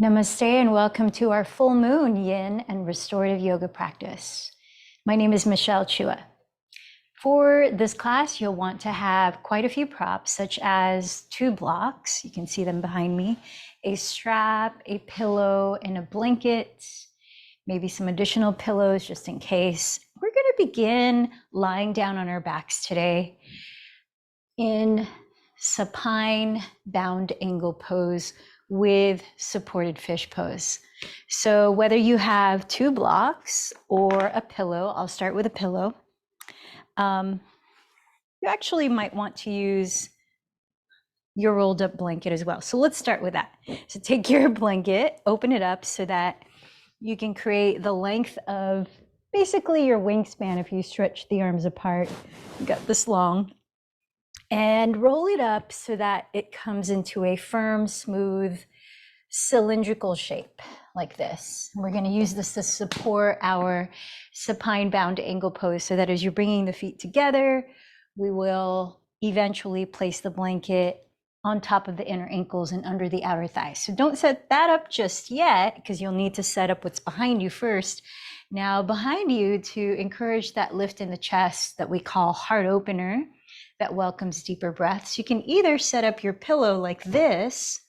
Namaste and welcome to our full moon yin and restorative yoga practice. My name is Michelle Chua. For this class, you'll want to have quite a few props, such as 2 blocks. You can see them behind me, a strap, a pillow, and a blanket, maybe some additional pillows just in case. We're going to begin lying down on our backs today in supine bound angle pose with supported fish pose. So whether you have 2 blocks or a pillow, I'll start with a pillow. You actually might want to use your rolled up blanket as well. So let's start with that. So take your blanket, open it up so that you can create the length of basically your wingspan if you stretch the arms apart. You got this long. And roll it up so that it comes into a firm, smooth, cylindrical shape like this. We're going to use this to support our supine bound angle pose so that as you're bringing the feet together, we will eventually place the blanket on top of the inner ankles and under the outer thighs. So don't set that up just yet because you'll need to set up what's behind you first. Now behind you, to encourage that lift in the chest that we call heart opener, that welcomes deeper breaths. You can either set up your pillow like this,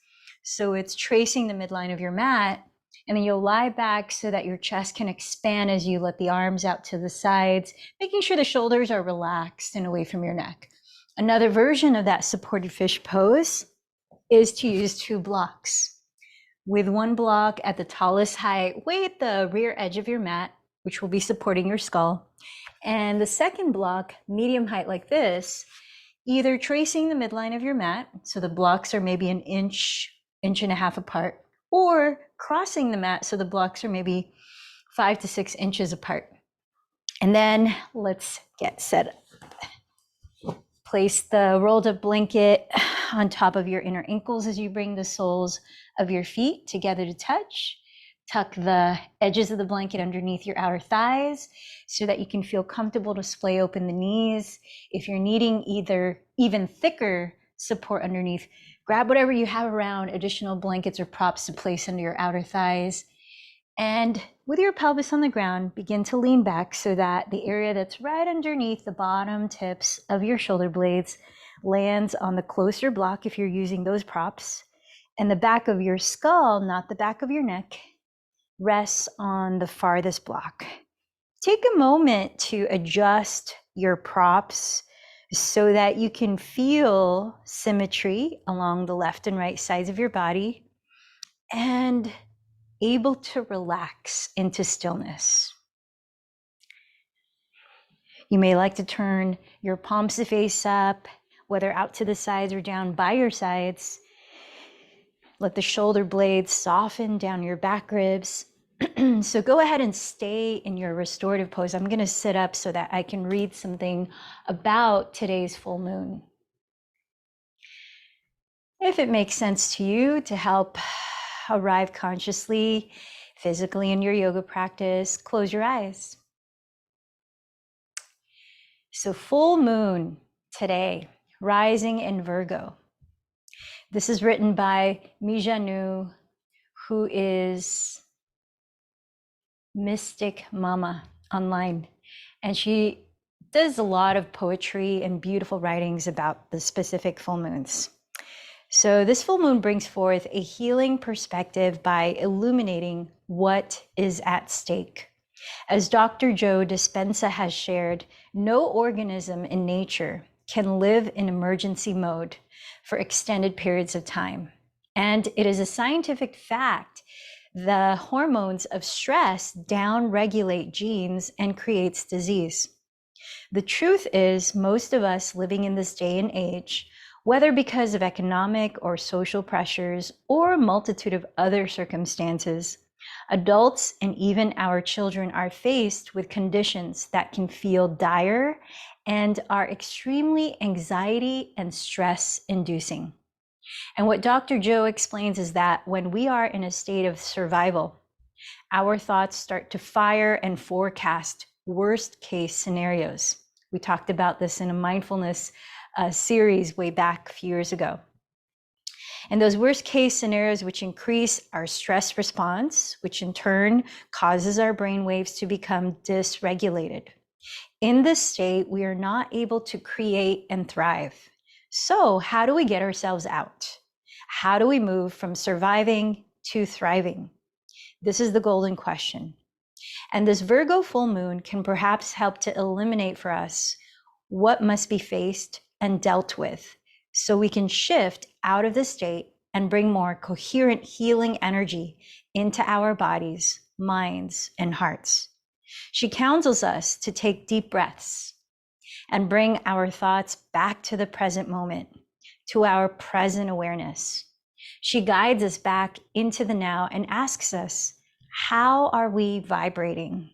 so it's tracing the midline of your mat, and then you'll lie back so that your chest can expand as you let the arms out to the sides, making sure the shoulders are relaxed and away from your neck. Another version of that supported fish pose is to use 2 blocks. With 1 block at the tallest height, way at the rear edge of your mat, which will be supporting your skull, and the second block, medium height like this, either tracing the midline of your mat, so the blocks are maybe an inch and a half apart, or crossing the mat so the blocks are maybe 5 to 6 inches apart. And then let's get set up. Place the rolled up blanket on top of your inner ankles as you bring the soles of your feet together to touch. Tuck the edges of the blanket underneath your outer thighs so that you can feel comfortable to splay open the knees. If you're needing even thicker support underneath, grab whatever you have around, additional blankets or props to place under your outer thighs. And with your pelvis on the ground, begin to lean back so that the area that's right underneath the bottom tips of your shoulder blades lands on the closer block if you're using those props. And the back of your skull, not the back of your neck, rests on the farthest block. Take a moment to adjust your props so that you can feel symmetry along the left and right sides of your body and able to relax into stillness. You may like to turn your palms to face up, whether out to the sides or down by your sides. Let the shoulder blades soften down your back ribs. So go ahead and stay in your restorative pose. I'm going to sit up so that I can read something about today's full moon. If it makes sense to you to help arrive consciously, physically in your yoga practice, close your eyes. So full moon today, rising in Virgo. This is written by Michelle Chua, who is Mystic Mama online, and she does a lot of poetry and beautiful writings about the specific full moons. So this full moon brings forth a healing perspective by illuminating what is at stake. As Dr. Joe Dispenza has shared, no organism in nature can live in emergency mode for extended periods of time. And it is a scientific fact the hormones of stress downregulate genes and creates disease. The truth is, most of us living in this day and age, whether because of economic or social pressures or a multitude of other circumstances, adults and even our children are faced with conditions that can feel dire and are extremely anxiety and stress inducing. And what Dr. Joe explains is that when we are in a state of survival, our thoughts start to fire and forecast worst case scenarios. We talked about this in a mindfulness series way back a few years ago. And those worst case scenarios, which increase our stress response, which in turn causes our brain waves to become dysregulated. In this state, we are not able to create and thrive. So how do we get ourselves out? How do we move from surviving to thriving? This is the golden question. And this Virgo full moon can perhaps help to eliminate for us what must be faced and dealt with, so we can shift out of the state and bring more coherent healing energy into our bodies, minds, and hearts. She counsels us to take deep breaths and bring our thoughts back to the present moment, to our present awareness. She guides us back into the now and asks us, how are we vibrating?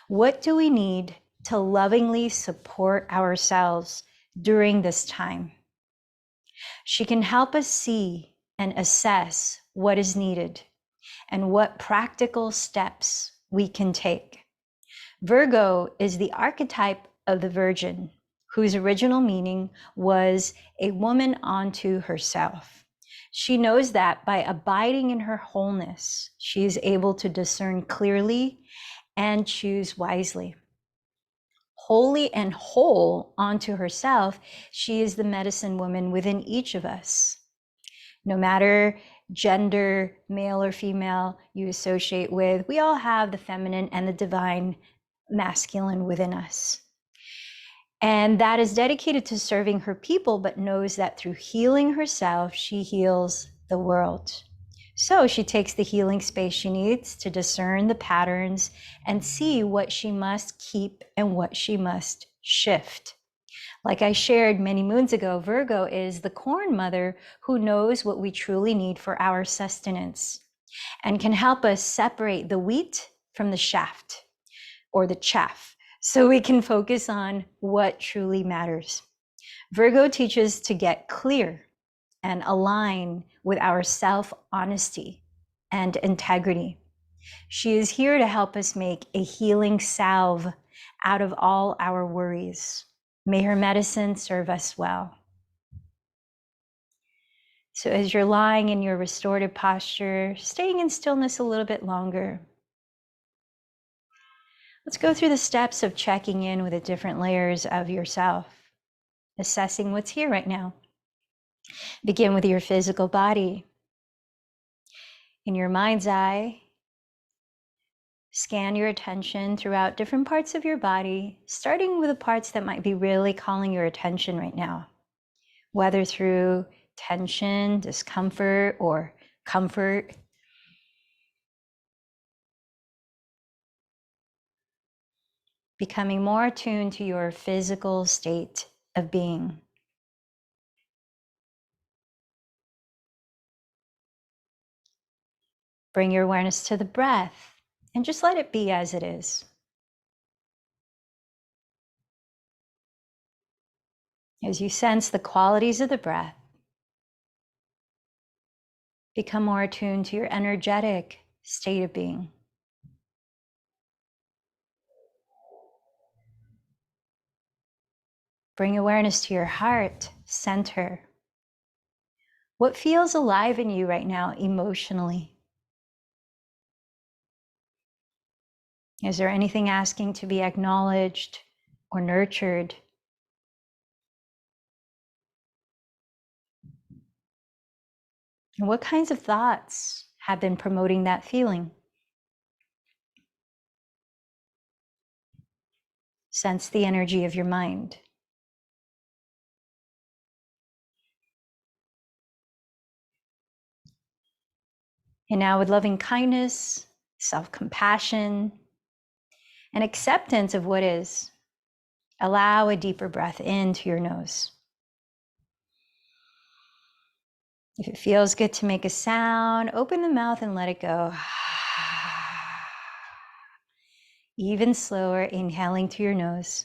What do we need to lovingly support ourselves during this time? She can help us see and assess what is needed and what practical steps we can take. Virgo is the archetype of the Virgin, whose original meaning was a woman unto herself. She knows that by abiding in her wholeness, she is able to discern clearly and choose wisely. Holy and whole unto herself, she is the medicine woman within each of us. No matter gender, male or female, you associate with, we all have the feminine and the divine masculine within us. And that is dedicated to serving her people, but knows that through healing herself, she heals the world. So she takes the healing space she needs to discern the patterns and see what she must keep and what she must shift. Like I shared many moons ago, Virgo is the corn mother who knows what we truly need for our sustenance and can help us separate the wheat from the shaft or the chaff so we can focus on what truly matters. Virgo teaches to get clear and align with our self-honesty and integrity. She is here to help us make a healing salve out of all our worries. May her medicine serve us well. So as you're lying in your restorative posture, staying in stillness a little bit longer, let's go through the steps of checking in with the different layers of yourself, assessing what's here right now. Begin with your physical body. In your mind's eye, scan your attention throughout different parts of your body, starting with the parts that might be really calling your attention right now, whether through tension, discomfort, or comfort. Becoming more attuned to your physical state of being. Bring your awareness to the breath and just let it be as it is. As you sense the qualities of the breath, become more attuned to your energetic state of being. Bring awareness to your heart center. What feels alive in you right now emotionally? Is there anything asking to be acknowledged or nurtured? And what kinds of thoughts have been promoting that feeling? Sense the energy of your mind. And now with loving kindness, self-compassion, and acceptance of what is, allow a deeper breath into your nose. If it feels good to make a sound, open the mouth and let it go. Even slower, inhaling through your nose.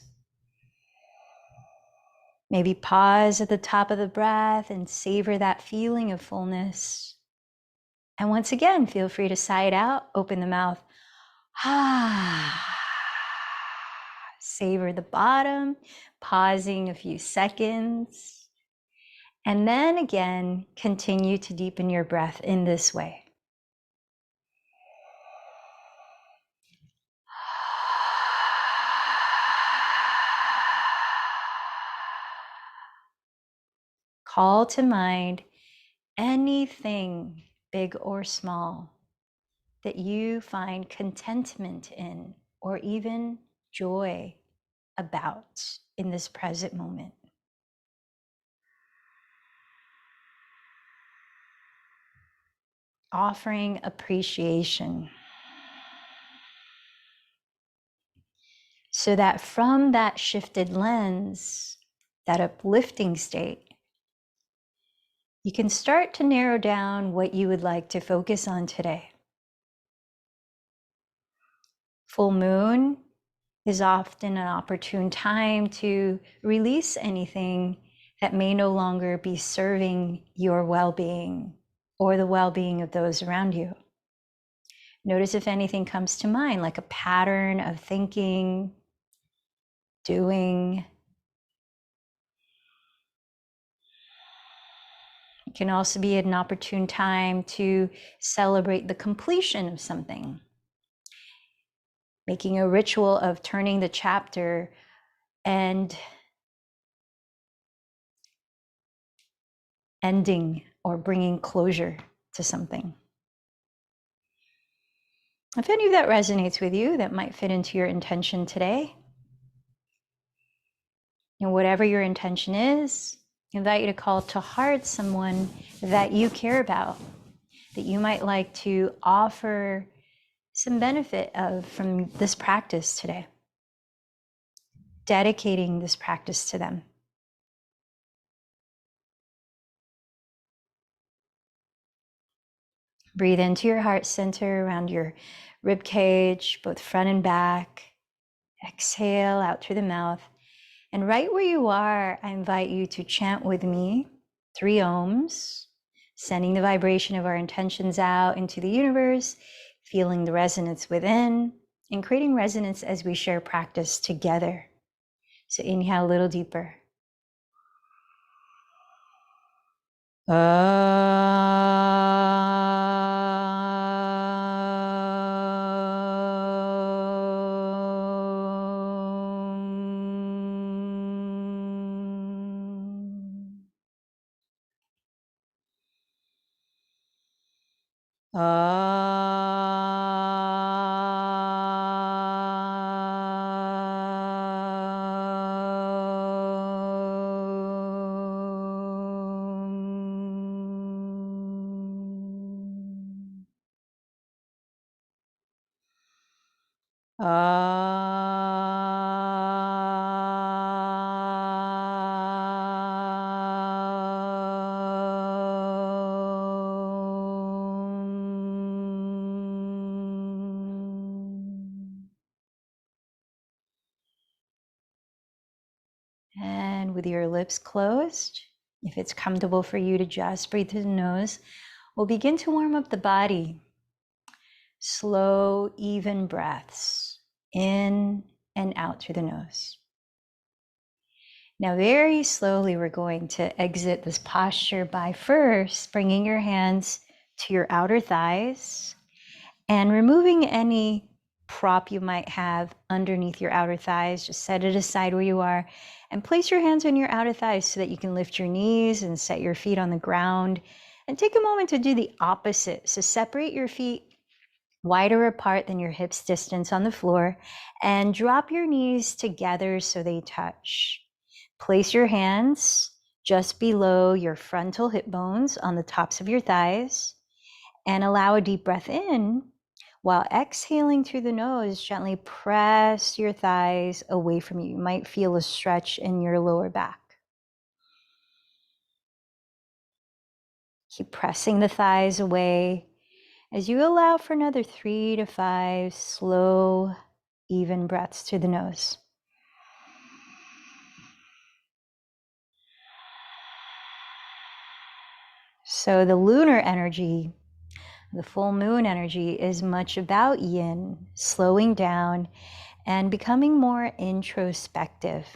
Maybe pause at the top of the breath and savor that feeling of fullness. And once again, feel free to sigh it out, open the mouth. Savor the bottom, pausing a few seconds. And then again, continue to deepen your breath in this way. Call to mind anything, big or small, that you find contentment in or even joy about in this present moment. Offering appreciation so that from that shifted lens, that uplifting state, you can start to narrow down what you would like to focus on today. Full moon is often an opportune time to release anything that may no longer be serving your well-being or the well-being of those around you. Notice if anything comes to mind, like a pattern of thinking, doing. It can also be an opportune time to celebrate the completion of something, making a ritual of turning the chapter and ending or bringing closure to something. If any of that resonates with you, that might fit into your intention today. And whatever your intention is, I invite you to call to heart someone that you care about, that you might like to offer some benefit of from this practice today. Dedicating this practice to them. Breathe into your heart center around your rib cage, both front and back. Exhale out through the mouth. And right where you are, I invite you to chant with me 3 ohms, sending the vibration of our intentions out into the universe, feeling the resonance within, and creating resonance as we share practice together. So inhale a little deeper. And with your lips closed, if it's comfortable for you to just breathe through the nose, we'll begin to warm up the body. Slow, even breaths in and out through the nose. Now, very slowly, we're going to exit this posture by first bringing your hands to your outer thighs and removing any prop you might have underneath your outer thighs. Just set it aside where you are and place your hands on your outer thighs so that you can lift your knees and set your feet on the ground. And take a moment to do the opposite. So separate your feet wider apart than your hips distance on the floor and drop your knees together so they touch. Place your hands just below your frontal hip bones on the tops of your thighs and allow a deep breath in. While exhaling through the nose, gently press your thighs away from you. You might feel a stretch in your lower back. Keep pressing the thighs away as you allow for another 3 to 5 slow, even breaths through the nose. So the lunar energy, the full moon energy, is much about yin, slowing down and becoming more introspective.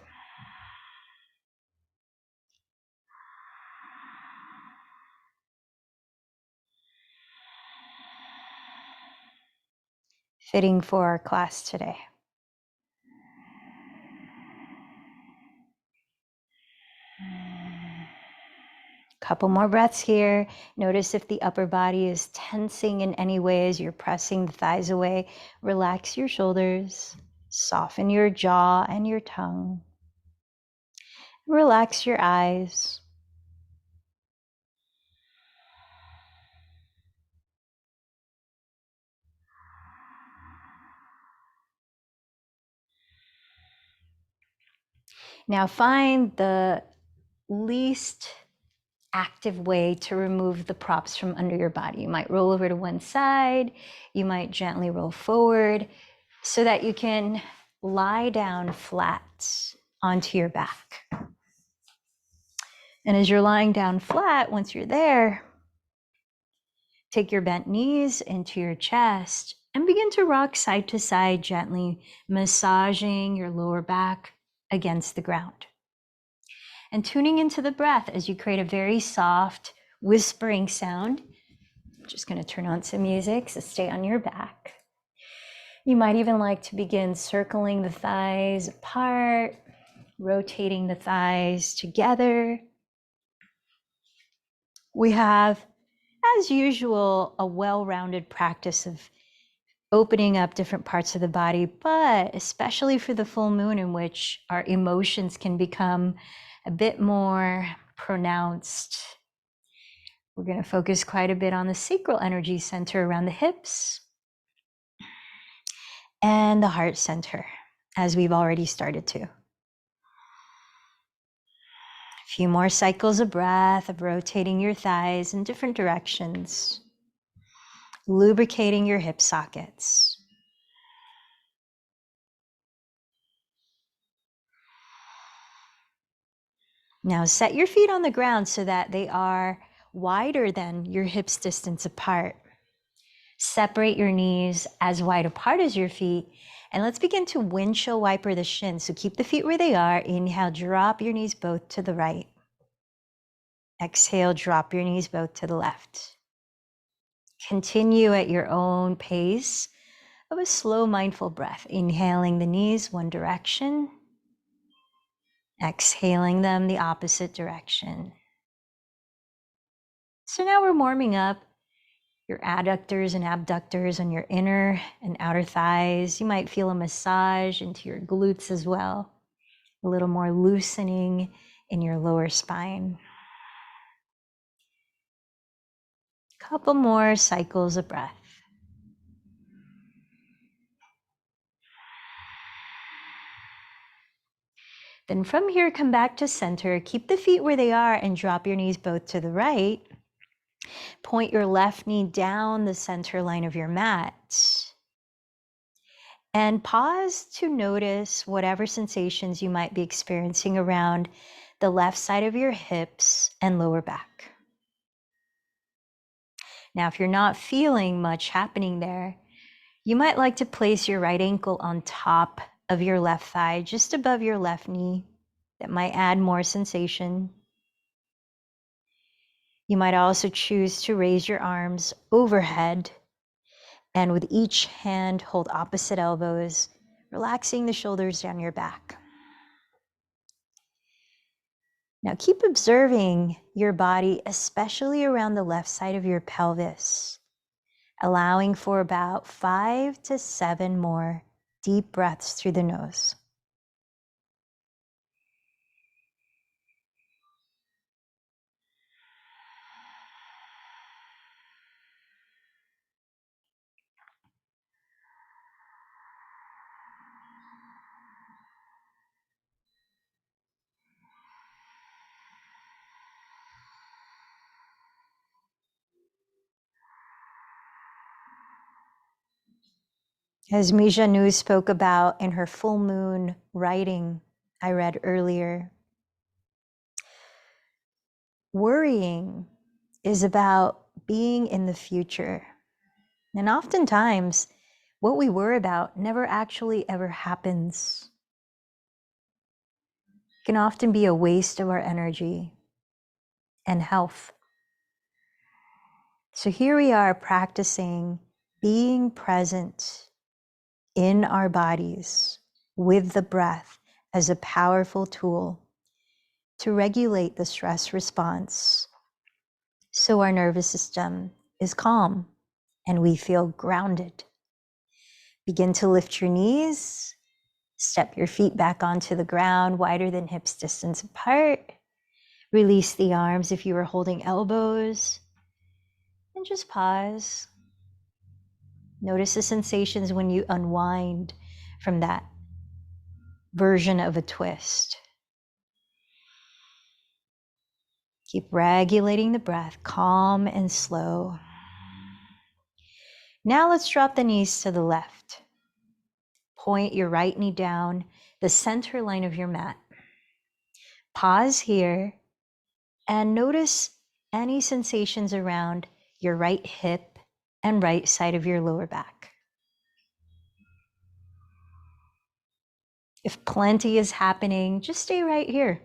fitting for our class today. Couple more breaths here. Notice if the upper body is tensing in any way as you're pressing the thighs away. Relax your shoulders, soften your jaw and your tongue. Relax your eyes. Now find the least active way to remove the props from under your body. You might roll over to one side, you might gently roll forward so that you can lie down flat onto your back. And as you're lying down flat, once you're there, take your bent knees into your chest and begin to rock side to side, gently massaging your lower back against the ground. And tuning into the breath as you create a very soft, whispering sound. I'm just going to turn on some music, so stay on your back. You might even like to begin circling the thighs apart, rotating the thighs together. We have, as usual, a well-rounded practice of opening up different parts of the body, but especially for the full moon, in which our emotions can become a bit more pronounced. We're going to focus quite a bit on the sacral energy center around the hips and the heart center, as we've already started to. A few more cycles of breath, of rotating your thighs in different directions, lubricating your hip sockets. Now set your feet on the ground so that they are wider than your hips distance apart. Separate your knees as wide apart as your feet. And let's begin to windshield wiper the shins. So keep the feet where they are. Inhale, drop your knees both to the right. Exhale, drop your knees both to the left. Continue at your own pace of a slow, mindful breath. Inhaling the knees one direction. Exhaling them the opposite direction. So now we're warming up your adductors and abductors on your inner and outer thighs. You might feel a massage into your glutes as well. A little more loosening in your lower spine. Couple more cycles of breath. Then from here, come back to center. Keep the feet where they are and drop your knees both to the right. Point your left knee down the center line of your mat. And pause to notice whatever sensations you might be experiencing around the left side of your hips and lower back. Now, if you're not feeling much happening there, you might like to place your right ankle on top of your left thigh, just above your left knee. That might add more sensation. You might also choose to raise your arms overhead and with each hand hold opposite elbows, relaxing the shoulders down your back. Now keep observing your body, especially around the left side of your pelvis, allowing for about 5 to 7 more deep breaths through the nose. As Mija Nu spoke about in her full moon writing I read earlier, worrying is about being in the future. And oftentimes, what we worry about never actually ever happens. It can often be a waste of our energy and health. So here we are practicing being present in our bodies with the breath as a powerful tool to regulate the stress response so our nervous system is calm and we feel grounded. Begin to lift your knees, step your feet back onto the ground, wider than hips distance apart. Release the arms if you were holding elbows, and just pause. Notice the sensations when you unwind from that version of a twist. Keep regulating the breath, calm and slow. Now let's drop the knees to the left. Point your right knee down the center line of your mat. Pause here and notice any sensations around your right hip and right side of your lower back. If plenty is happening, just stay right here.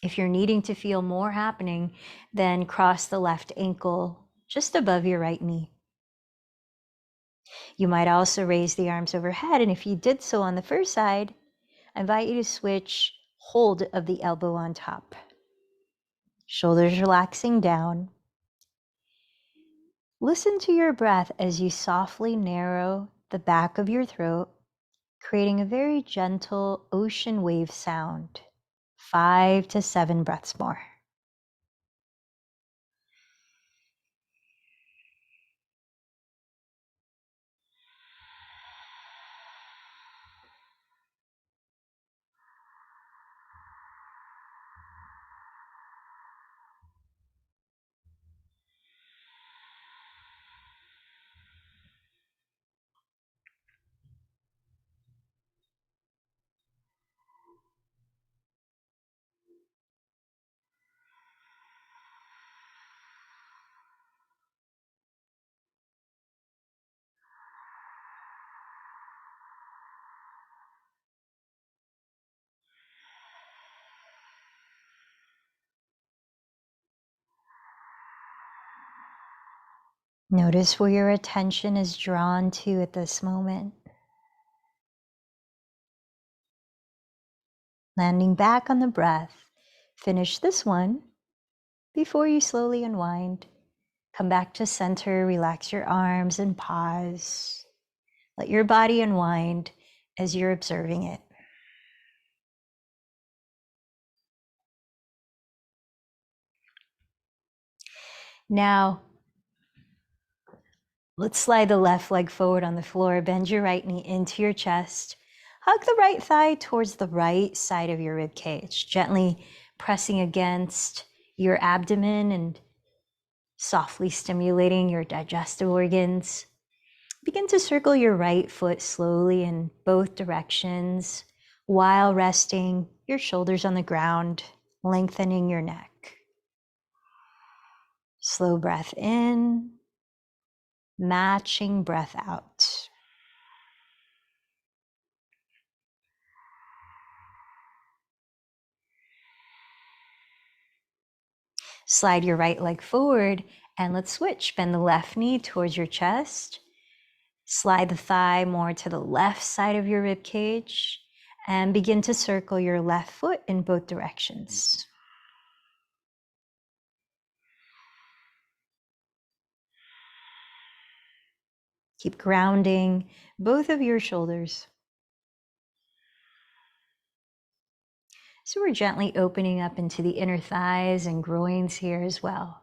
If you're needing to feel more happening, then cross the left ankle just above your right knee. You might also raise the arms overhead, and if you did so on the first side, I invite you to switch hold of the elbow on top. Shoulders relaxing down. Listen to your breath as you softly narrow the back of your throat, creating a very gentle ocean wave sound. 5 to 7 breaths more. Notice where your attention is drawn to at this moment. Landing back on the breath. Finish this one before you slowly unwind. Come back to center, relax your arms and pause. Let your body unwind as you're observing it. Now, let's slide the left leg forward on the floor. Bend your right knee into your chest. Hug the right thigh towards the right side of your rib cage, gently pressing against your abdomen and softly stimulating your digestive organs. Begin to circle your right foot slowly in both directions while resting your shoulders on the ground, lengthening your neck. Slow breath in, matching breath out. Slide your right leg forward and let's switch. Bend the left knee towards your chest. Slide the thigh more to the left side of your rib cage and begin to circle your left foot in both directions. Keep grounding both of your shoulders. So we're gently opening up into the inner thighs and groins here as well.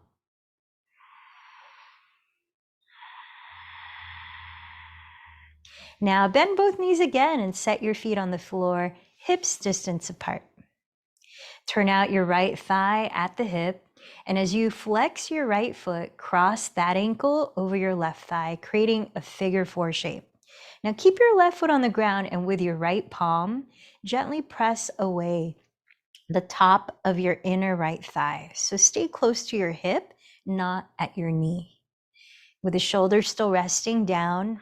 Now bend both knees again and set your feet on the floor, hips distance apart. Turn out your right thigh at the hip, and as you flex your right foot, cross that ankle over your left thigh, creating a figure 4 shape. Now keep your left foot on the ground and with your right palm, gently press away the top of your inner right thigh. So stay close to your hip, not at your knee. With the shoulders still resting down,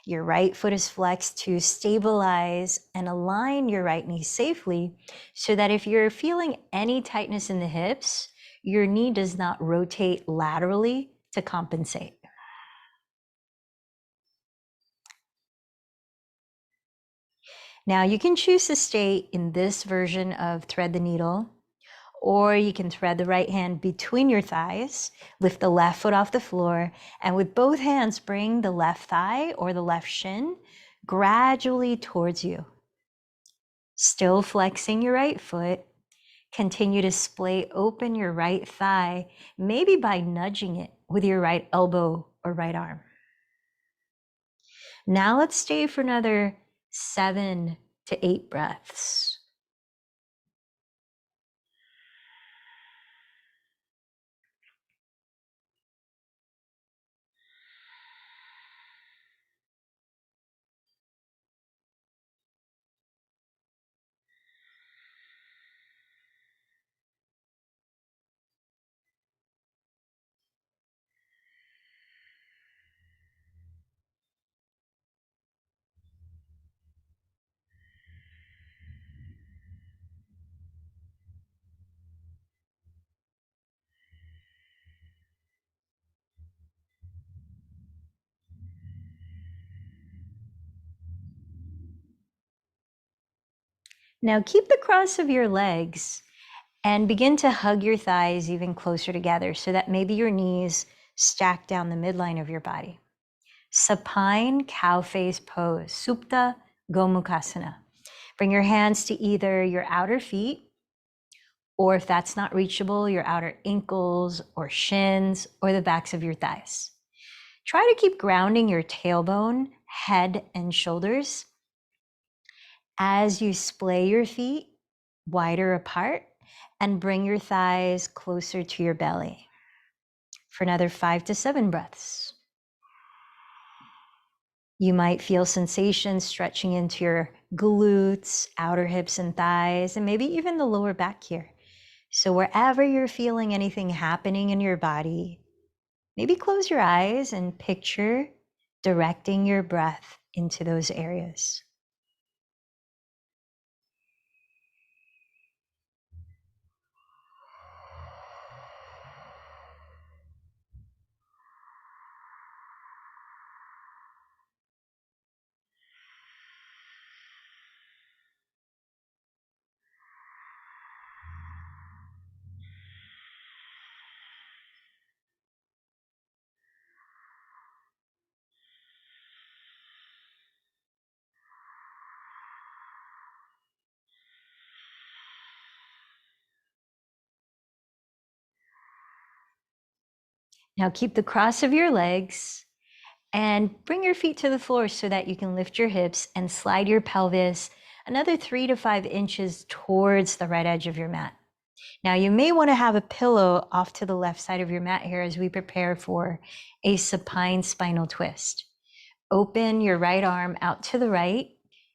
your right foot is flexed to stabilize and align your right knee safely so that if you're feeling any tightness in the hips, your knee does not rotate laterally to compensate. Now you can choose to stay in this version of thread the needle, or you can thread the right hand between your thighs, lift the left foot off the floor, and with both hands, bring the left thigh or the left shin gradually towards you. Still flexing your right foot. Continue to splay open your right thigh, maybe by nudging it with your right elbow or right arm. Now let's stay for another 7 to 8 breaths. Now keep the cross of your legs and begin to hug your thighs even closer together so that maybe your knees stack down the midline of your body. Supine cow face pose, Supta Gomukhasana. Bring your hands to either your outer feet, or if that's not reachable, your outer ankles or shins or the backs of your thighs. Try to keep grounding your tailbone, head, and shoulders as you splay your feet wider apart and bring your thighs closer to your belly. For another 5 to 7 breaths. You might feel sensations stretching into your glutes, outer hips and thighs, and maybe even the lower back here. So wherever you're feeling anything happening in your body, maybe close your eyes and picture directing your breath into those areas. Now keep the cross of your legs and bring your feet to the floor so that you can lift your hips and slide your pelvis another 3 to 5 inches towards the right edge of your mat. Now you may want to have a pillow off to the left side of your mat here as we prepare for a supine spinal twist. Open your right arm out to the right.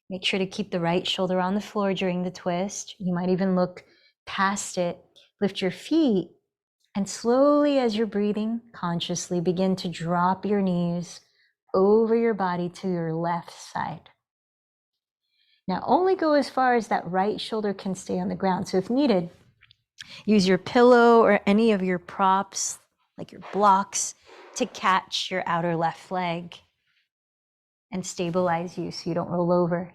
Make sure to keep the right shoulder on the floor during the twist. You might even look past it. Lift your feet and slowly, as you're breathing consciously, begin to drop your knees over your body to your left side. Now only go as far as that right shoulder can stay on the ground. So if needed, use your pillow or any of your props, like your blocks, to catch your outer left leg and stabilize you so you don't roll over.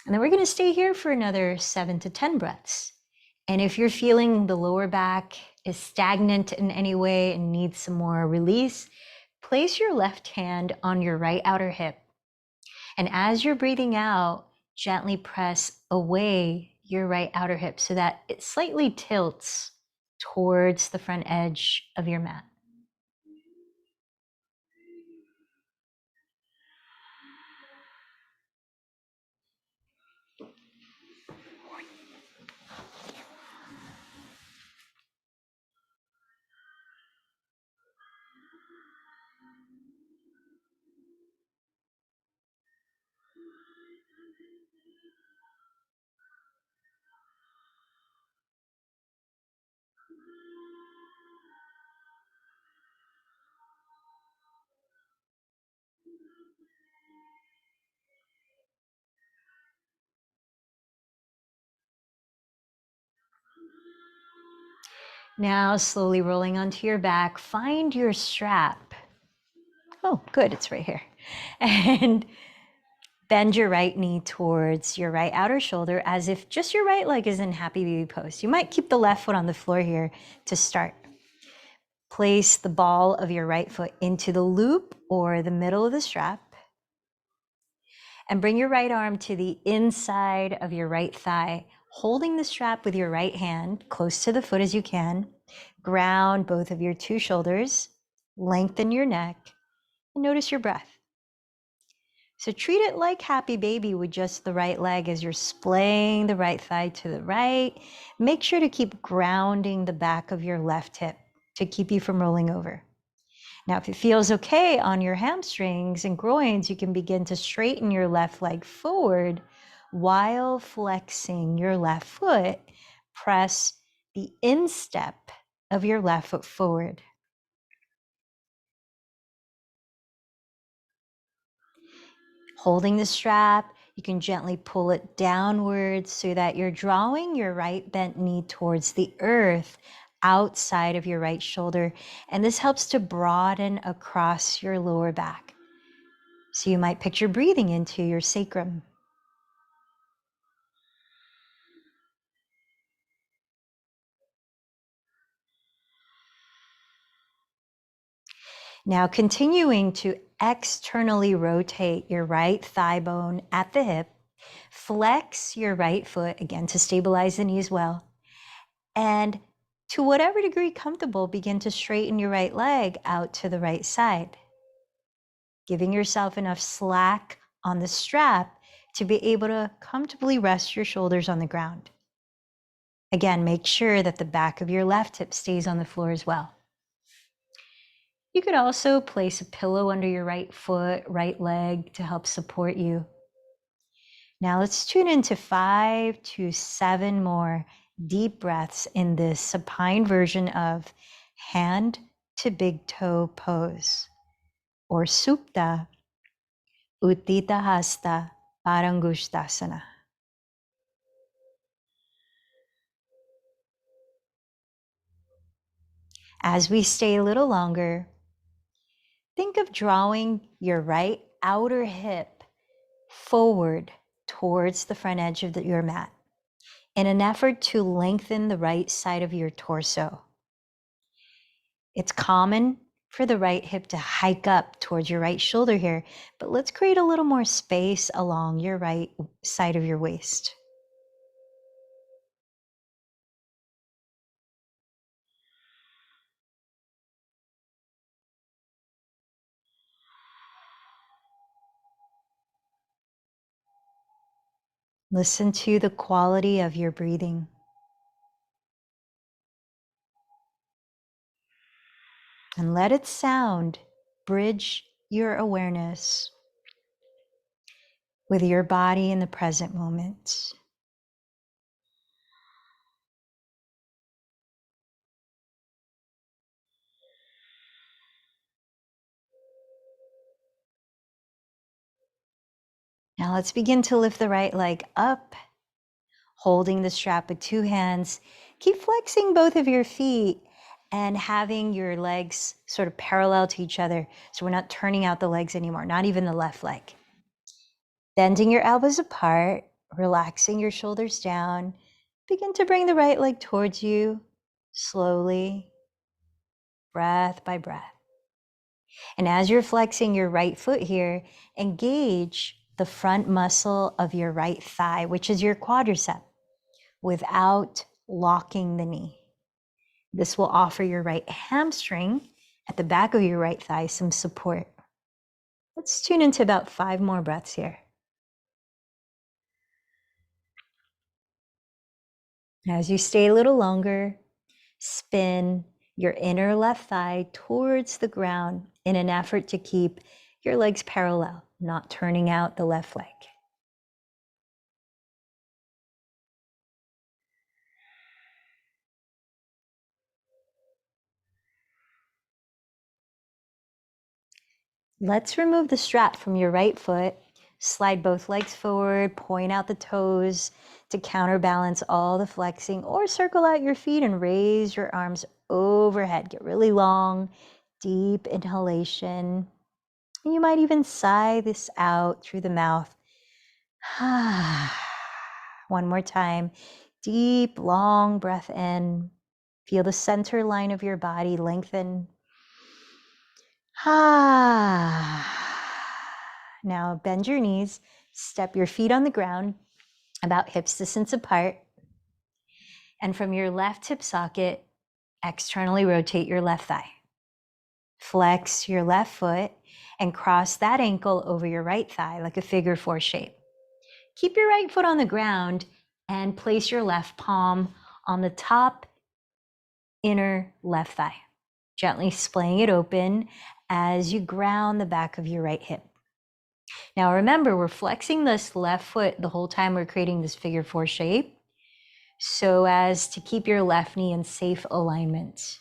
And then we're going to stay here for another 7 to 10 breaths. And if you're feeling the lower back is stagnant in any way and needs some more release, place your left hand on your right outer hip. And as you're breathing out, gently press away your right outer hip so that it slightly tilts towards the front edge of your mat. Now slowly rolling onto your back, find your strap. Oh, good, it's right here. And Bend your right knee towards your right outer shoulder as if just your right leg is in happy baby pose. You might keep the left foot on the floor here to start. Place the ball of your right foot into the loop or the middle of the strap. And bring your right arm to the inside of your right thigh, holding the strap with your right hand close to the foot as you can. Ground both of your two shoulders, lengthen your neck, and notice your breath. So treat it like happy baby with just the right leg as you're splaying the right thigh to the right. Make sure to keep grounding the back of your left hip to keep you from rolling over. Now, if it feels okay on your hamstrings and groins, you can begin to straighten your left leg forward while flexing your left foot. Press the instep of your left foot forward. Holding the strap, you can gently pull it downwards so that you're drawing your right bent knee towards the earth outside of your right shoulder. And this helps to broaden across your lower back. So you might picture breathing into your sacrum. Now continuing to externally rotate your right thigh bone at the hip, flex your right foot, again to stabilize the knee as well, and to whatever degree comfortable, begin to straighten your right leg out to the right side, giving yourself enough slack on the strap to be able to comfortably rest your shoulders on the ground. Again, make sure that the back of your left hip stays on the floor as well. You could also place a pillow under your right foot, right leg to help support you. Now let's tune into 5 to 7 more deep breaths in this supine version of hand to big toe pose, or Supta Uttita Hasta Parangushtasana. As we stay a little longer, think of drawing your right outer hip forward towards the front edge of your mat in an effort to lengthen the right side of your torso. It's common for the right hip to hike up towards your right shoulder here, but let's create a little more space along your right side of your waist. Listen to the quality of your breathing. And let its sound bridge your awareness with your body in the present moment. Now let's begin to lift the right leg up, holding the strap with two hands. Keep flexing both of your feet and having your legs sort of parallel to each other. So we're not turning out the legs anymore, not even the left leg. Bending your elbows apart, relaxing your shoulders down. Begin to bring the right leg towards you slowly, breath by breath. And as you're flexing your right foot here, engage the front muscle of your right thigh, which is your quadricep, without locking the knee. This will offer your right hamstring at the back of your right thigh some support. Let's tune into about 5 more breaths here. As you stay a little longer, spin your inner left thigh towards the ground in an effort to keep your legs parallel, not turning out the left leg. Let's remove the strap from your right foot. Slide both legs forward, point out the toes to counterbalance all the flexing, or circle out your feet and raise your arms overhead. Get really long, deep inhalation. You might even sigh this out through the mouth One more time. Deep, long breath in. Feel the center line of your body lengthen. Now bend your knees, step your feet on the ground about hips distance apart. And from your left hip socket, externally rotate your left thigh. Flex your left foot and cross that ankle over your right thigh like a figure four shape. Keep your right foot on the ground and place your left palm on the top inner left thigh, gently splaying it open as you ground the back of your right hip. Now remember, we're flexing this left foot the whole time we're creating this figure four shape so as to keep your left knee in safe alignment.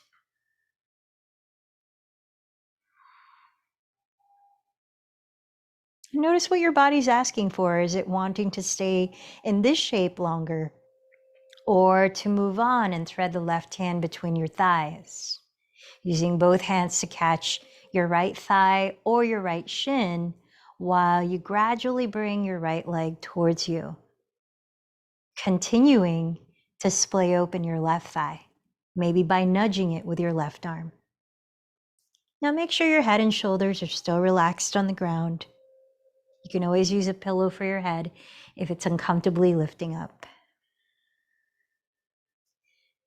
Notice what your body's asking for. Is it wanting to stay in this shape longer or to move on and thread the left hand between your thighs? Using both hands to catch your right thigh or your right shin while you gradually bring your right leg towards you. Continuing to splay open your left thigh, maybe by nudging it with your left arm. Now make sure your head and shoulders are still relaxed on the ground. You can always use a pillow for your head if it's uncomfortably lifting up.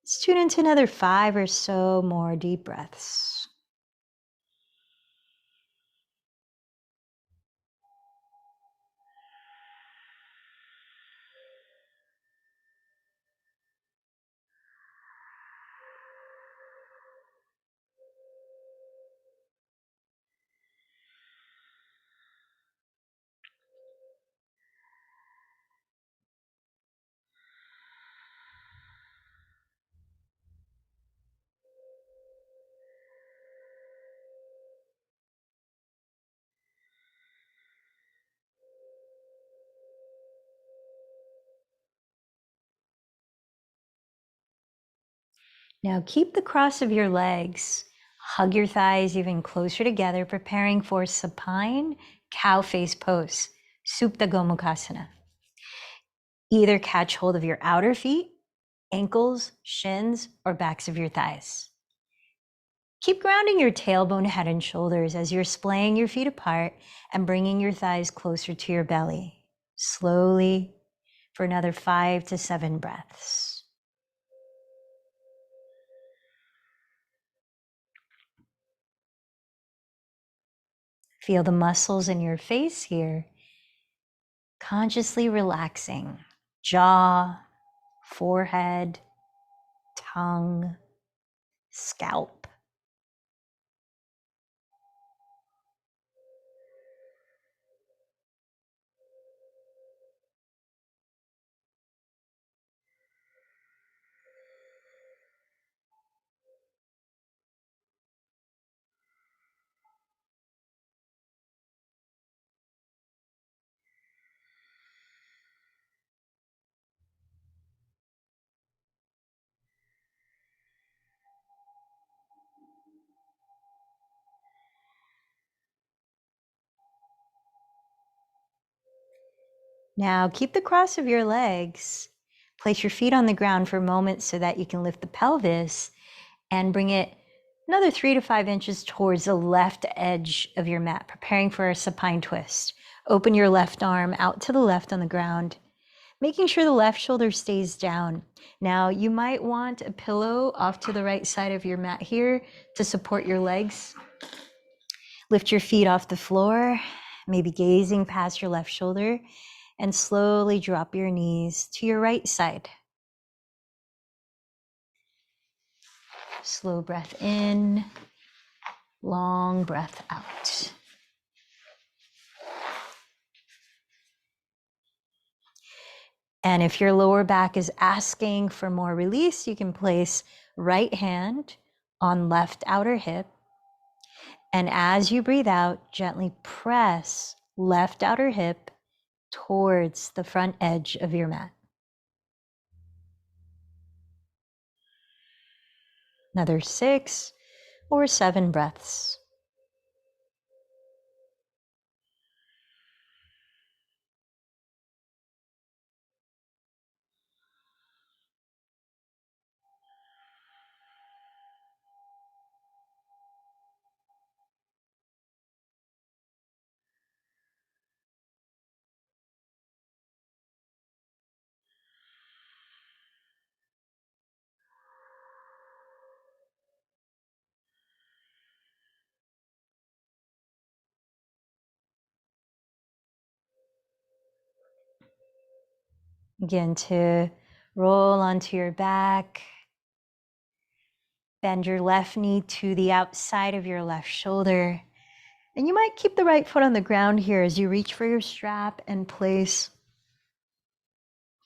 Let's tune into another 5 or so more deep breaths. Now keep the cross of your legs. Hug your thighs even closer together, preparing for supine cow face pose, Supta Gomukhasana. Either catch hold of your outer feet, ankles, shins, or backs of your thighs. Keep grounding your tailbone, head, and shoulders as you're splaying your feet apart and bringing your thighs closer to your belly. Slowly for another 5 to 7 breaths. Feel the muscles in your face here, consciously relaxing. Jaw, forehead, tongue, scalp. Now keep the cross of your legs. Place your feet on the ground for a moment so that you can lift the pelvis and bring it another 3 to 5 inches towards the left edge of your mat, preparing for a supine twist. Open your left arm out to the left on the ground, making sure the left shoulder stays down. Now you might want a pillow off to the right side of your mat here to support your legs. Lift your feet off the floor, maybe gazing past your left shoulder, and slowly drop your knees to your right side. Slow breath in, long breath out. And if your lower back is asking for more release, you can place right hand on left outer hip. And as you breathe out, gently press left outer hip towards the front edge of your mat. Another 6 or 7 breaths. Begin to roll onto your back. Bend your left knee to the outside of your left shoulder. And you might keep the right foot on the ground here as you reach for your strap and place,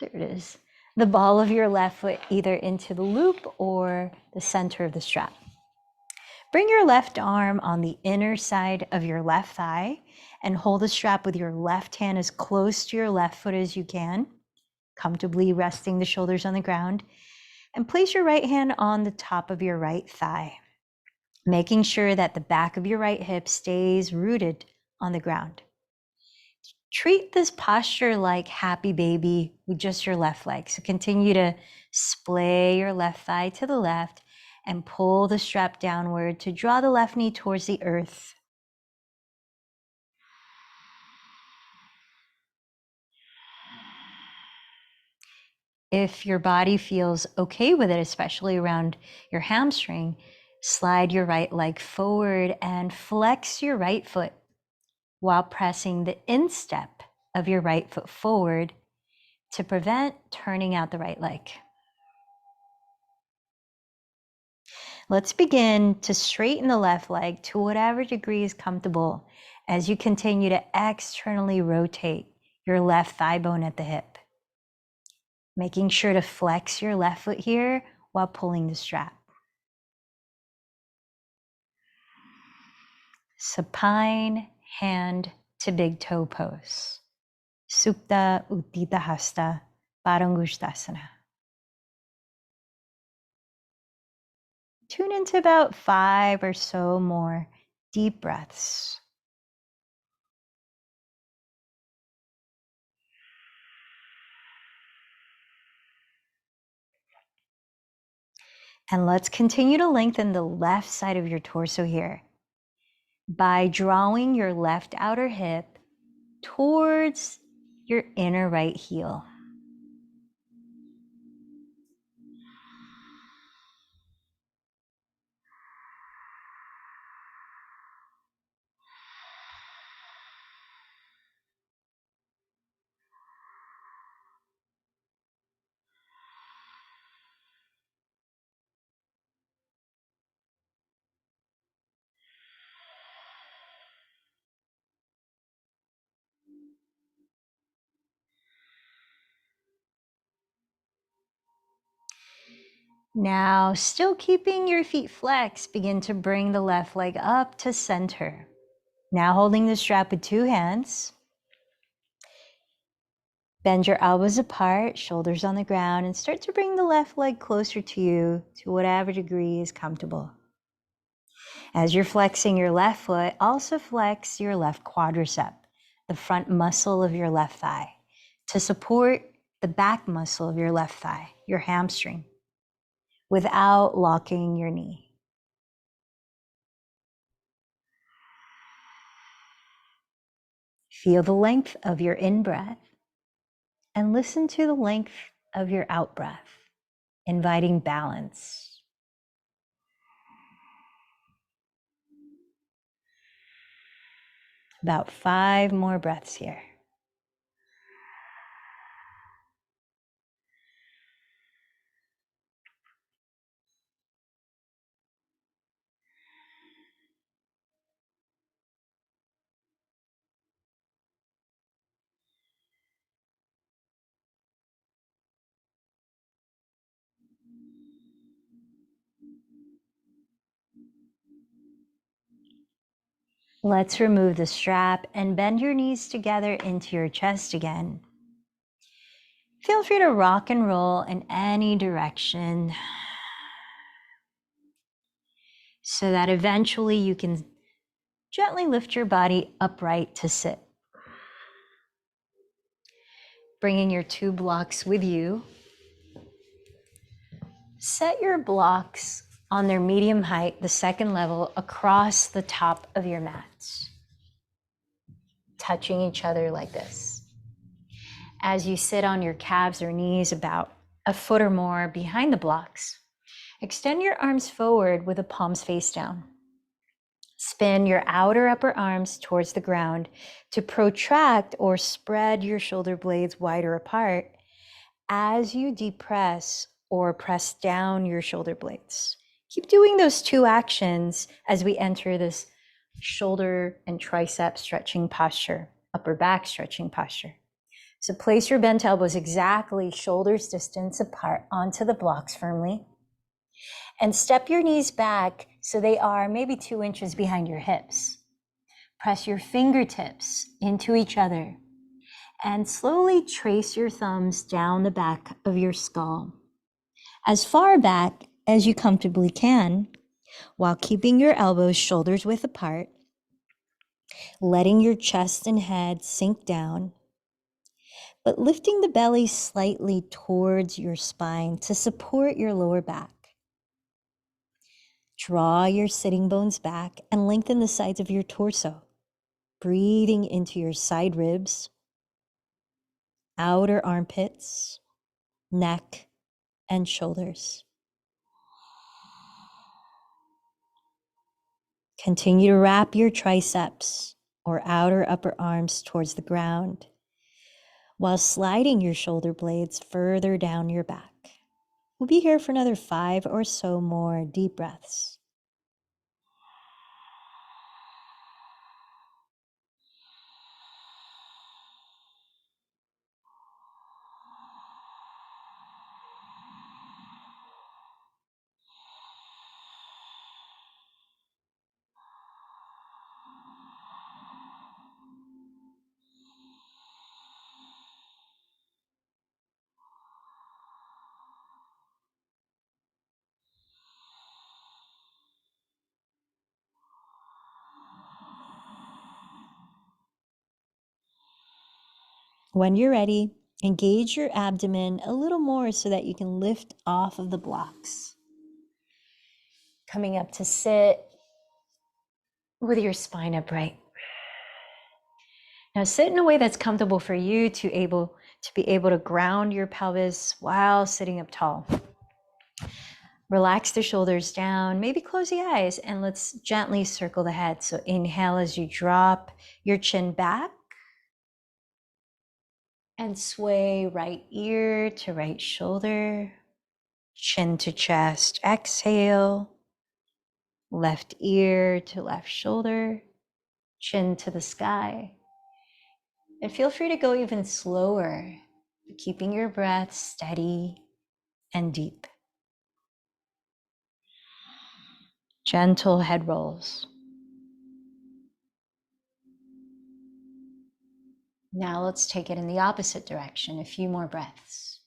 there it is, the ball of your left foot either into the loop or the center of the strap. Bring your left arm on the inner side of your left thigh and hold the strap with your left hand as close to your left foot as you can, comfortably resting the shoulders on the ground. And place your right hand on the top of your right thigh, making sure that the back of your right hip stays rooted on the ground. Treat this posture like happy baby with just your left leg. So continue to splay your left thigh to the left and pull the strap downward to draw the left knee towards the earth. If your body feels okay with it, especially around your hamstring, slide your right leg forward and flex your right foot while pressing the instep of your right foot forward to prevent turning out the right leg. Let's begin to straighten the left leg to whatever degree is comfortable as you continue to externally rotate your left thigh bone at the hip, making sure to flex your left foot here while pulling the strap. Supine hand to big toe pose. Supta Uttita Hasta Parangushtasana. Tune into about 5 or so more deep breaths. And let's continue to lengthen the left side of your torso here by drawing your left outer hip towards your inner right heel. Now, still keeping your feet flexed, begin to bring the left leg up to center. Now holding the strap with 2 hands. Bend your elbows apart, shoulders on the ground, and start to bring the left leg closer to you to whatever degree is comfortable. As you're flexing your left foot, also flex your left quadricep, the front muscle of your left thigh, to support the back muscle of your left thigh, your hamstring, without locking your knee. Feel the length of your in-breath and listen to the length of your out-breath, inviting balance. About 5 more breaths here. Let's remove the strap and bend your knees together into your chest again. Feel free to rock and roll in any direction so that eventually you can gently lift your body upright to sit. Bringing your 2 blocks with you. Set your blocks on their medium height, the second level, across the top of your mats, touching each other like this. As you sit on your calves or knees about a foot or more behind the blocks, extend your arms forward with the palms face down. Spin your outer upper arms towards the ground to protract or spread your shoulder blades wider apart as you depress or press down your shoulder blades. Keep doing those two actions as we enter this shoulder and tricep stretching posture, upper back stretching posture. So place your bent elbows exactly shoulders distance apart onto the blocks firmly. And step your knees back so they are maybe 2 inches behind your hips. Press your fingertips into each other and slowly trace your thumbs down the back of your skull, as far back as you comfortably can, while keeping your elbows shoulders width apart, letting your chest and head sink down, but lifting the belly slightly towards your spine to support your lower back. Draw your sitting bones back and lengthen the sides of your torso, breathing into your side ribs, outer armpits, neck, and shoulders. Continue to wrap your triceps or outer upper arms towards the ground while sliding your shoulder blades further down your back. We'll be here for another 5 or so more deep breaths. When you're ready, engage your abdomen a little more so that you can lift off of the blocks. Coming up to sit with your spine upright. Now sit in a way that's comfortable for you to be able to ground your pelvis while sitting up tall. Relax the shoulders down, maybe close the eyes, and let's gently circle the head. So inhale as you drop your chin back and sway right ear to right shoulder, chin to chest. Exhale, left ear to left shoulder, chin to the sky. And feel free to go even slower, keeping your breath steady and deep. Gentle head rolls. Now let's take it in the opposite direction. A few more breaths.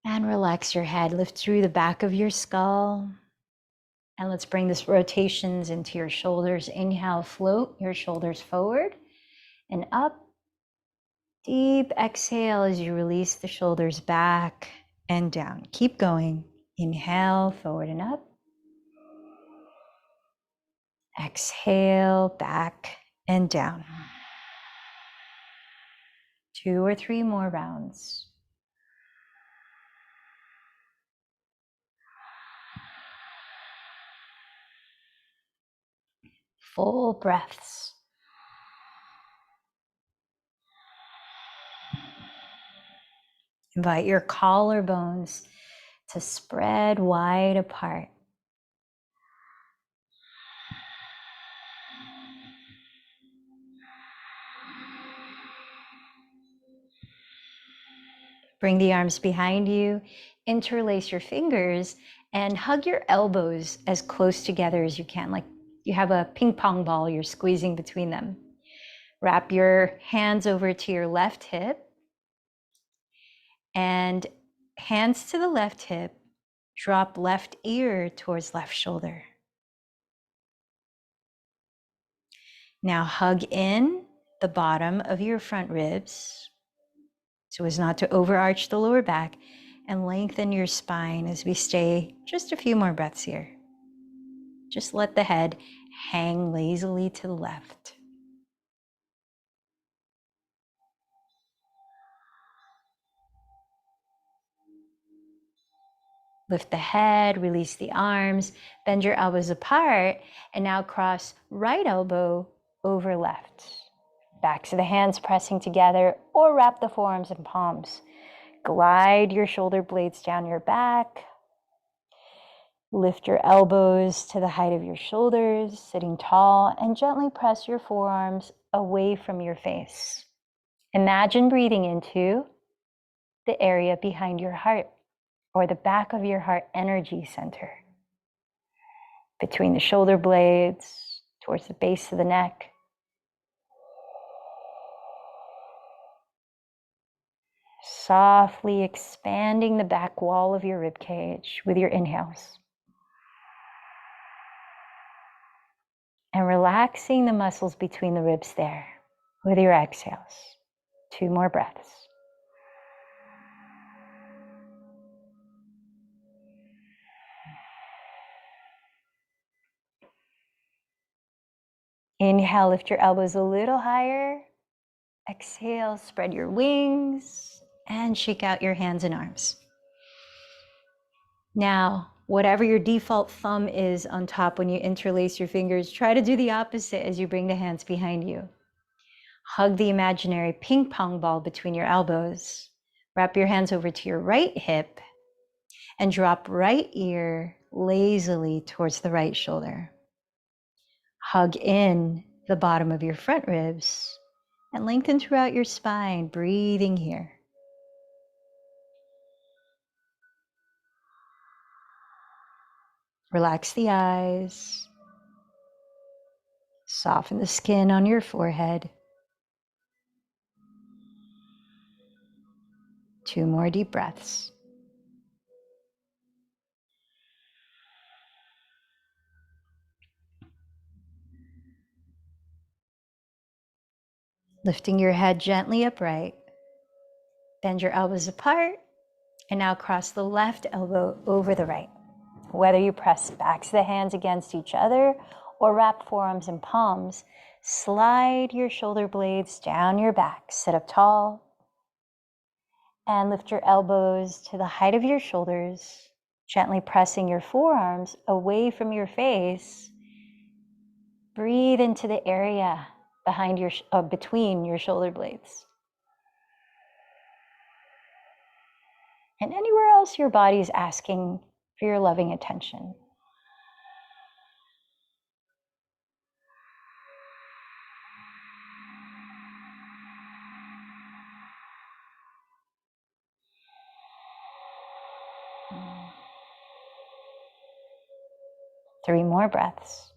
And relax your head. Lift through the back of your skull. And let's bring this rotations into your shoulders. Inhale, float your shoulders forward and up. Deep exhale as you release the shoulders back and down. Keep going. Inhale, forward and up. Exhale, back and down. 2 or 3 more rounds. Full breaths. Invite your collarbones to spread wide apart. Bring the arms behind you, interlace your fingers, and hug your elbows as close together as you can, like you have a ping pong ball you're squeezing between them. Wrap your hands over to your left hip, and hands to the left hip, drop left ear towards left shoulder. Now hug in the bottom of your front ribs so as not to overarch the lower back, and lengthen your spine as we stay just a few more breaths here. Just let the head Hang lazily to the left. Lift the head, release the arms, bend your elbows apart, and now cross right elbow over left. Backs of the hands pressing together, or wrap the forearms and palms. Glide your shoulder blades down your back. Lift your elbows to the height of your shoulders, sitting tall, and gently press your forearms away from your face. Imagine breathing into the area behind your heart, or the back of your heart energy center, between the shoulder blades, towards the base of the neck. Softly expanding the back wall of your rib cage with your inhales. And relaxing the muscles between the ribs there with your exhales. 2 more breaths. Inhale, lift your elbows a little higher. Exhale, spread your wings and shake out your hands and arms. Now, whatever your default thumb is on top when you interlace your fingers, try to do the opposite as you bring the hands behind you. Hug the imaginary ping pong ball between your elbows. Wrap your hands over to your right hip and drop right ear lazily towards the right shoulder. Hug in the bottom of your front ribs and lengthen throughout your spine, breathing here. Relax the eyes. Soften the skin on your forehead. 2 more deep breaths. Lifting your head gently upright. Bend your elbows apart and now cross the left elbow over the right. Whether you press backs of the hands against each other or wrap forearms and palms, slide your shoulder blades down your back. Sit up tall and lift your elbows to the height of your shoulders, gently pressing your forearms away from your face. Breathe into the area behind your between your shoulder blades. And anywhere else your body is asking for your loving attention. Three more breaths.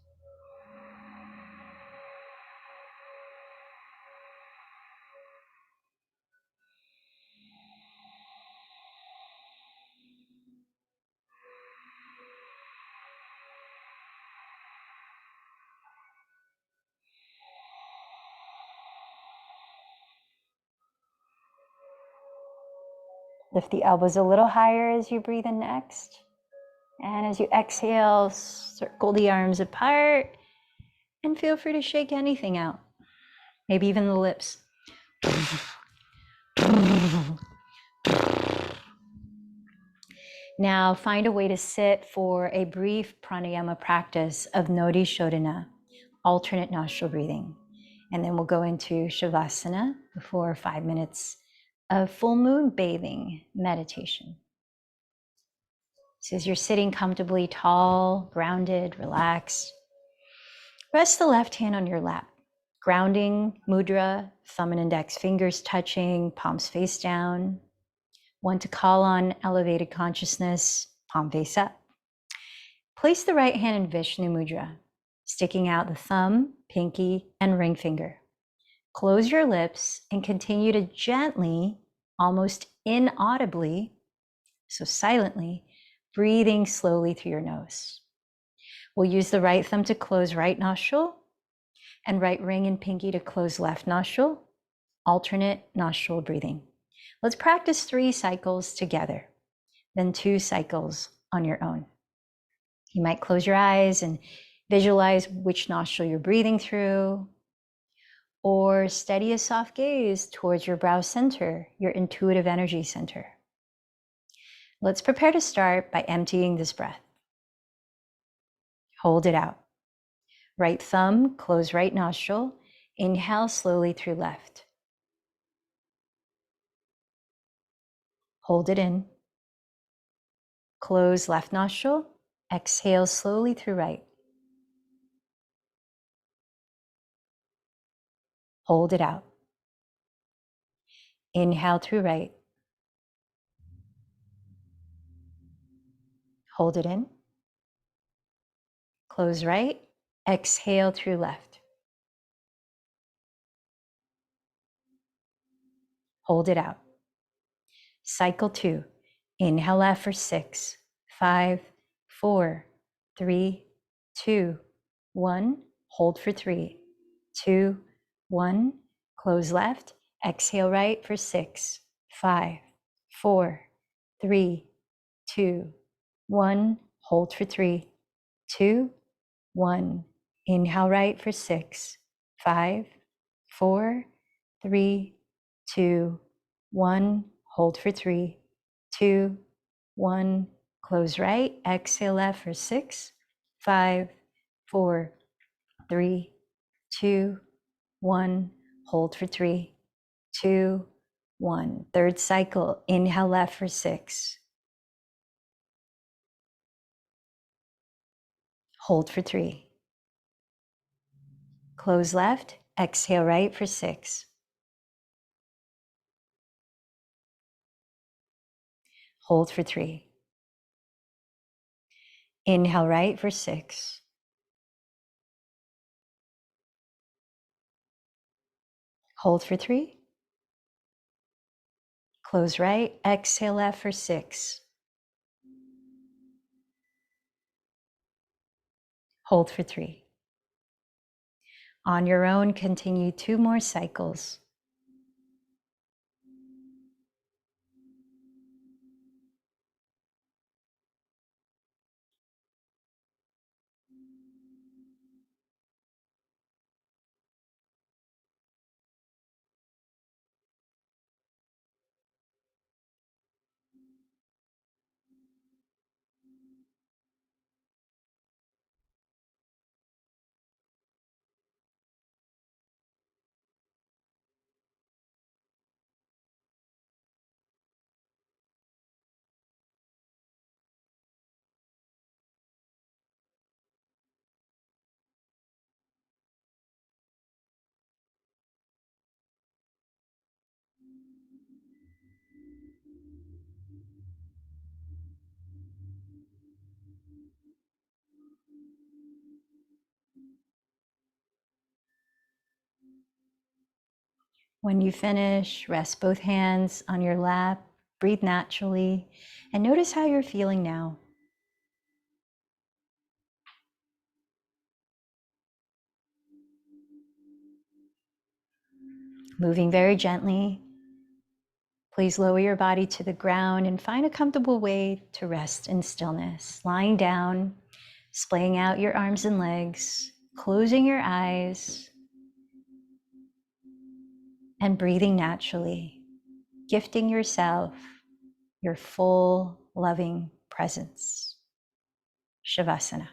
Lift the elbows a little higher as you breathe in next. And as you exhale, circle the arms apart and feel free to shake anything out. Maybe even the lips. Now find a way to sit for a brief pranayama practice of Nodi Shodhana, alternate nostril breathing. And then we'll go into Shavasana for 5 minutes of full moon bathing meditation. So as you're sitting comfortably, tall, grounded, relaxed, rest the left hand on your lap. Grounding mudra, thumb and index fingers touching, palms face down. One to call on elevated consciousness, palm face up. Place the right hand in Vishnu mudra, sticking out the thumb, pinky, and ring finger. Close your lips and continue to gently, almost inaudibly, so silently, breathing slowly through your nose. We'll use the right thumb to close right nostril and right ring and pinky to close left nostril, alternate nostril breathing. Let's practice 3 cycles together, then 2 cycles on your own. You might close your eyes and Visualize which nostril you're breathing through, or steady a soft gaze towards your brow center, your intuitive energy center. Let's prepare to start by emptying this breath. Hold it out. Right thumb, close right nostril. Inhale slowly through left. Hold it in. Close left nostril. Exhale slowly through right. Hold it out. Inhale through right. Hold it in. Close right. Exhale through left. Hold it out. Cycle 2. Inhale left for 6, 5, 4, 3, 2, 1. Hold for 3, 2, 1. Close left. Exhale right for 6, 5, 4, 3, 2, 1. Hold for 3, 2, 1. Inhale right for 6, 5, 4, 3, 2, 1. Hold for 3, 2, 1. Close right. Exhale left for 6, 5, 4, 3, 2, 1. Hold for 3, 2, 1. Third cycle. Inhale left for 6. Hold for 3. Close left. Exhale right for 6. Hold for 3. Inhale right for 6. Hold for 3. Close right. Exhale left for 6. Hold for 3. On your own, continue 2 more cycles. When you finish, rest both hands on your lap, breathe naturally, and notice how you're feeling now. Moving very gently, please lower your body to the ground and find a comfortable way to rest in stillness. Lying down, splaying out your arms and legs, closing your eyes, and breathing naturally, gifting yourself your full, loving presence. Shavasana.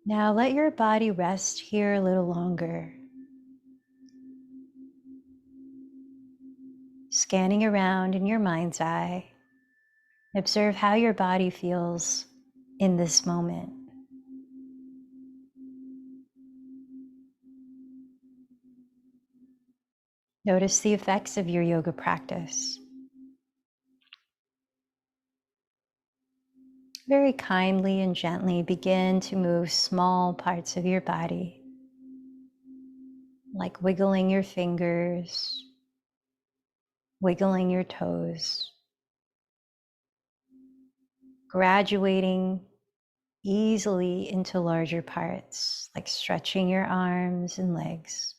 Now let your body rest here a little longer. Scanning around in your mind's eye, observe how your body feels in this moment. Notice the effects of your yoga practice. Very kindly and gently begin to move small parts of your body, like wiggling your fingers, wiggling your toes, graduating easily into larger parts, like stretching your arms and legs.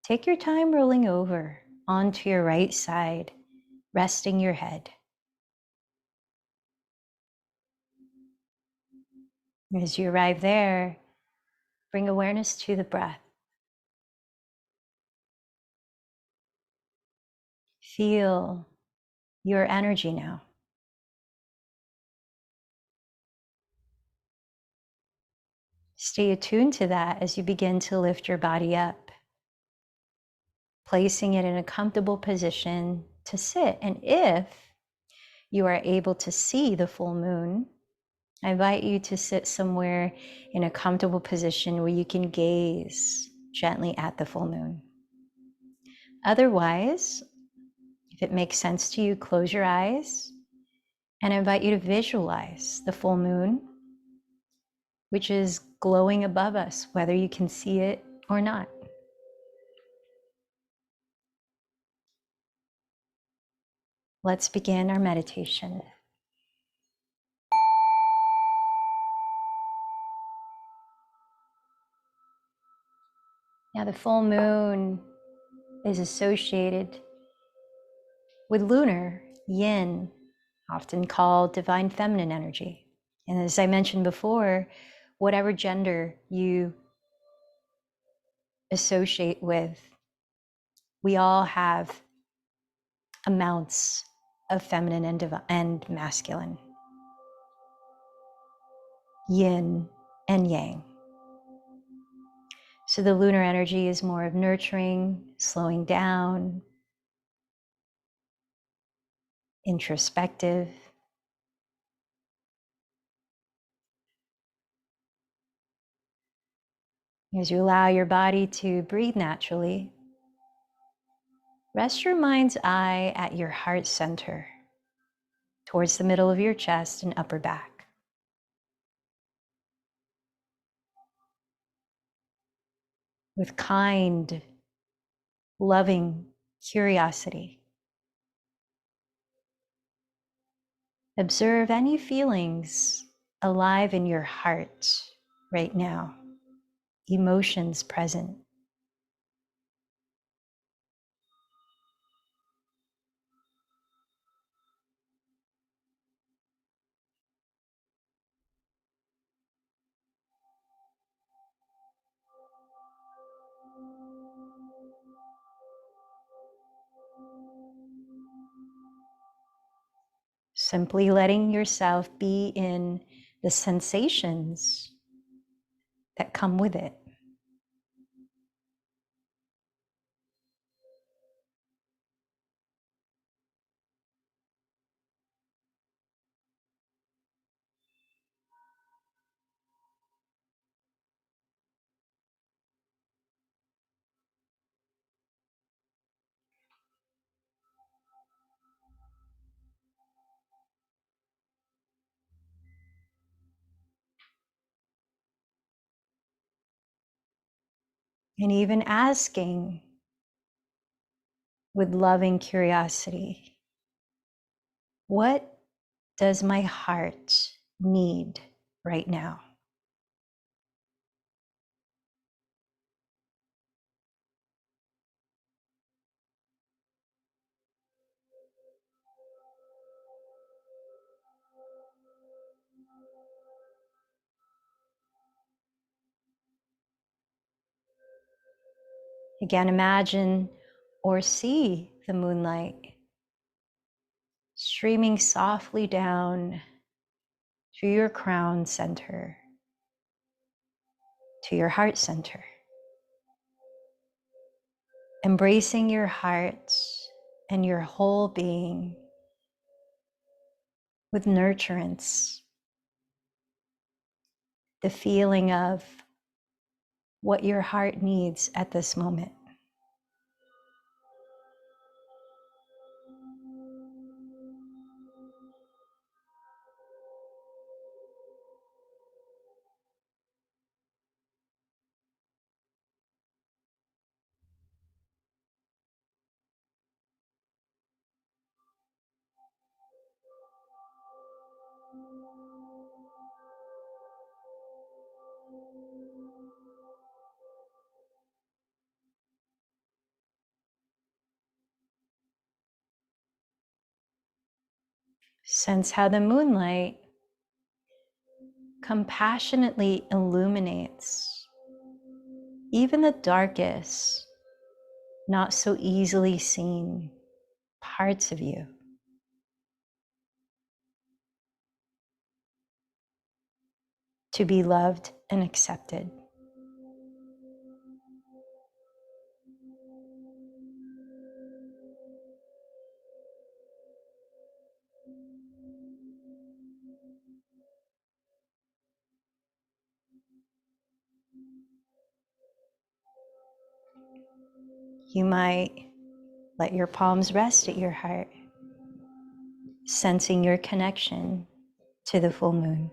Take your time rolling over onto your right side, resting your head. As you arrive there, bring awareness to the breath. Feel your energy now. Stay attuned to that as you begin to lift your body up, placing it in a comfortable position to sit. And if you are able to see the full moon, I invite you to sit somewhere in a comfortable position where you can gaze gently at the full moon. Otherwise, if it makes sense to you, close your eyes, and I invite you to visualize the full moon, which is glowing above us, whether you can see it or not. Let's begin our meditation. Now, the full moon is associated with lunar, yin, often called divine feminine energy. And as I mentioned before, whatever gender you associate with, we all have amounts of feminine and masculine, yin and yang. So the lunar energy is more of nurturing, slowing down, introspective. As you allow your body to breathe naturally, rest your mind's eye at your heart center, towards the middle of your chest and upper back. With kind, loving curiosity, observe any feelings alive in your heart right now, emotions present. Simply letting yourself be in the sensations that come with it. And even asking with loving curiosity, what does my heart need right now? Again, imagine or see the moonlight streaming softly down through your crown center to your heart center. Embracing your heart and your whole being with nurturance, the feeling of what your heart needs at this moment. Sense how the moonlight compassionately illuminates even the darkest, not so easily seen parts of you. To be loved and accepted. You might let your palms rest at your heart, sensing your connection to the full moon.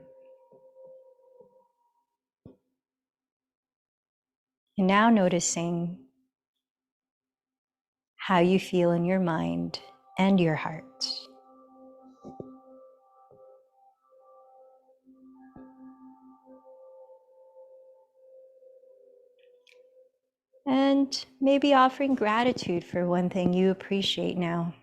And now noticing how you feel in your mind and your heart. And maybe offering gratitude for one thing you appreciate now.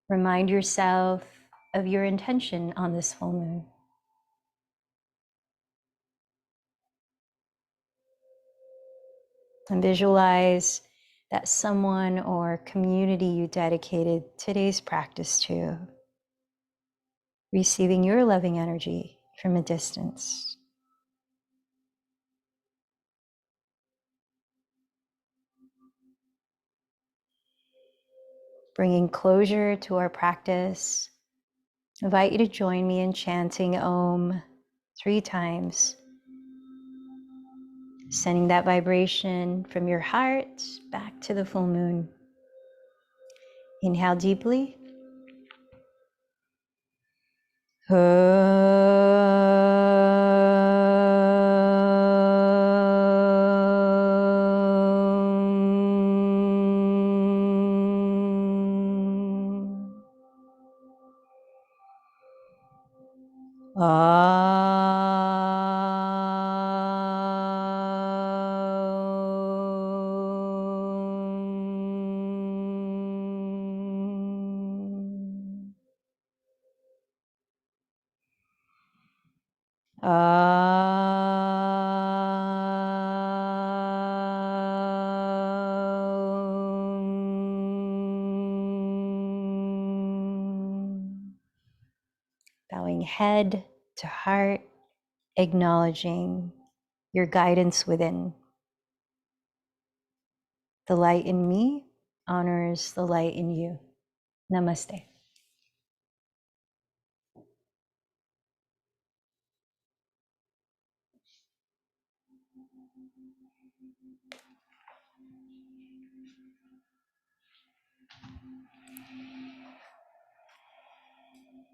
Remind yourself of your intention on this full moon. And visualize that someone or community you dedicated today's practice to, receiving your loving energy from a distance. Bringing closure to our practice, I invite you to join me in chanting Om 3 times, sending that vibration from your heart back to the full moon. Inhale deeply. Bowing head to heart, acknowledging your guidance within. The light in me honors the light in you. Namaste.